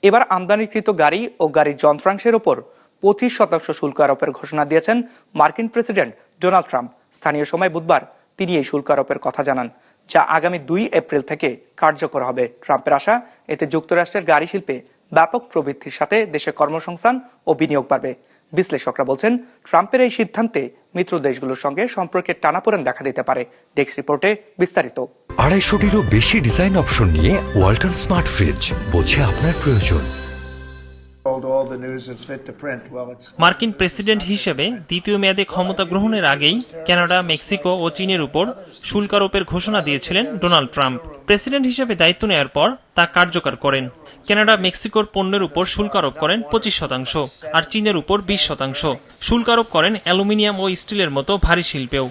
এবার আমদানিকৃত গাড়ি ও গাড়ির যন্ত্রাংশের ওপর 25% শুল্ক আরোপের ঘোষণা দিয়েছেন মার্কিন প্রেসিডেন্ট ডোনাল্ড ট্রাম্প। স্থানীয় সময় বুধবার তিনি এই শুল্ক আরোপের কথা জানান, যা আগামী 2 এপ্রিল থেকে কার্যকর হবে। ট্রাম্পের আশা, এতে যুক্তরাষ্ট্রের গাড়ি শিল্পে ব্যাপক প্রবৃদ্ধির সাথে দেশে কর্মসংস্থান ও বিনিয়োগ বাড়বে। বিশ্লেষকরা বলছেন, ট্রাম্পের এই সিদ্ধান্তে মিত্র দেশগুলোর সঙ্গে সম্পর্কের টানাপোড়েন দেখা দিতে পারে। ডেস্ক রিপোর্টে বিস্তারিত। 250-টিরও বেশি ডিজাইন অপশন নিয়ে ওয়ালটন স্মার্ট ফ্রিজ, বোঝে আপনার প্রয়োজন। মার্কিন প্রেসিডেন্ট হিসেবে দ্বিতীয় মেয়াদে ক্ষমতা গ্রহণের আগেই কানাডা, মেক্সিকো ও চীনের উপর শুল্ক আরোপের ঘোষণা দিয়েছিলেন ডোনাল্ড ট্রাম্প। প্রেসিডেন্ট হিসেবে দায়িত্ব নেওয়ার পর তা কার্যকর করেন। কানাডা মেক্সিকোর পণ্যের উপর শুল্ক আরোপ করেন 25% আর চীনের উপর 20%। শুল্ক আরোপ করেন অ্যালুমিনিয়াম ও স্টিলের মতো ভারী শিল্পেও।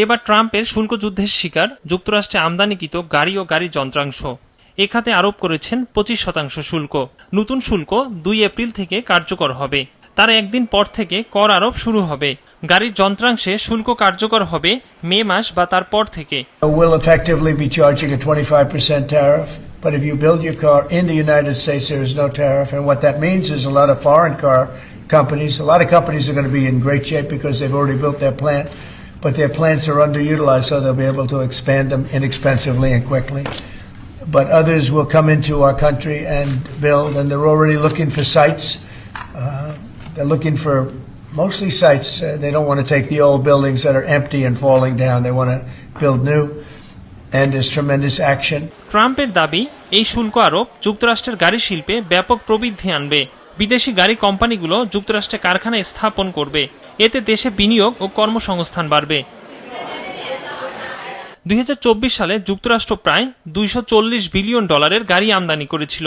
এবার ট্রাম্পের শুল্ক যুদ্ধের শিকার যুক্তরাষ্ট্রে আমদানিকৃত গাড়ি ও গাড়ির যন্ত্রাংশ। এ খাতে আরোপ করেছেন 25% শুল্ক। নতুন শুল্ক 2 এপ্রিল থেকে কার্যকর হবে। তার একদিন পর থেকে কর আরোপ শুরু হবে। গাড়ির যন্ত্রাংশে শুল্ক কার্যকর হবে মে মাস বা তার পর থেকে। We'll effectively be charging a 25% tariff, but if you build your car in the United States, there is no tariff. And what that means is a lot of foreign car companies, a lot of companies are going to be in great shape because they've already built their plant, but their plants are underutilized, so they'll be able to expand them inexpensively and quickly. But others will come into our country and build, and they're already looking for sites. They're looking for mostly sites. They don't want to take the old buildings that are empty and falling down. They want to build new, and there's tremendous action. ট্রাম্পের দাবি, এই শুল্ক আরোপ যুক্তরাষ্ট্রের গাড়ি শিল্পে ব্যাপক প্রবৃদ্ধি আনবে। বিদেশি গাড়ি কোম্পানিগুলো যুক্তরাষ্ট্রে কারখানা স্থাপন করবে। এতে দেশে বিনিয়োগ ও কর্মসংস্থান বাড়বে। 2024 সালে যুক্তরাষ্ট্র প্রায় $240 বিলিয়ন গাড়ি আমদানি করেছিল।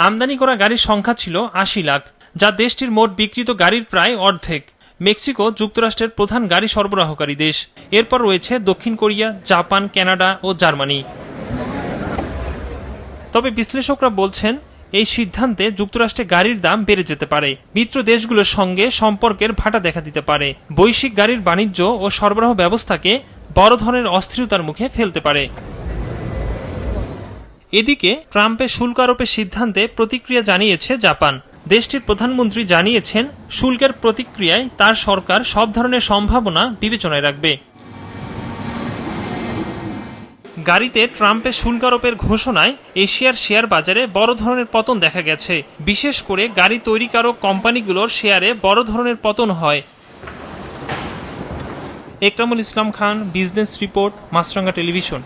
আমদানি করা গাড়ির সংখ্যা ছিল 80 লাখ, যা দেশটির মোট বিক্রিত গাড়ির প্রায় অর্ধেক। মেক্সিকো যুক্তরাষ্ট্রের প্রধান গাড়ি সরবরাহকারী দেশ। এরপর রয়েছে দক্ষিণ কোরিয়া, জাপান, কানাডা ও জার্মানি। তবে বিশ্লেষকরা বলছেন, এই সিদ্ধান্তে যুক্তরাষ্ট্রে গাড়ির দাম বেড়ে যেতে পারে। মিত্র দেশগুলোর সঙ্গে সম্পর্কের ভাটা দেখা দিতে পারে। বৈশ্বিক গাড়ির বাণিজ্য ও সরবরাহ ব্যবস্থাকে বড় ধরনের অস্থিরতার মুখে ফেলতে পারে। এদিকে ট্রাম্পের শুল্ক আরোপের সিদ্ধান্তে প্রতিক্রিয়া জানিয়েছে জাপান। দেশটির প্রধানমন্ত্রী জানিয়েছেন, শুল্কের প্রতিক্রিয়ায় তার সরকার সব ধরনের সম্ভাবনা বিবেচনায় রাখবে। গাড়িতে ট্রাম্পের শুল্ক আরোপের ঘোষণায় এশিয়ার শেয়ার বাজারে বড় ধরনের পতন দেখা গেছে। বিশেষ করে গাড়ি তৈরিকারক কোম্পানিগুলোর শেয়ারে বড় ধরনের পতন হয়। একরামুল ইসলাম খান, বিজনেস রিপোর্ট, মাছরাঙ্গা টেলিভিশন।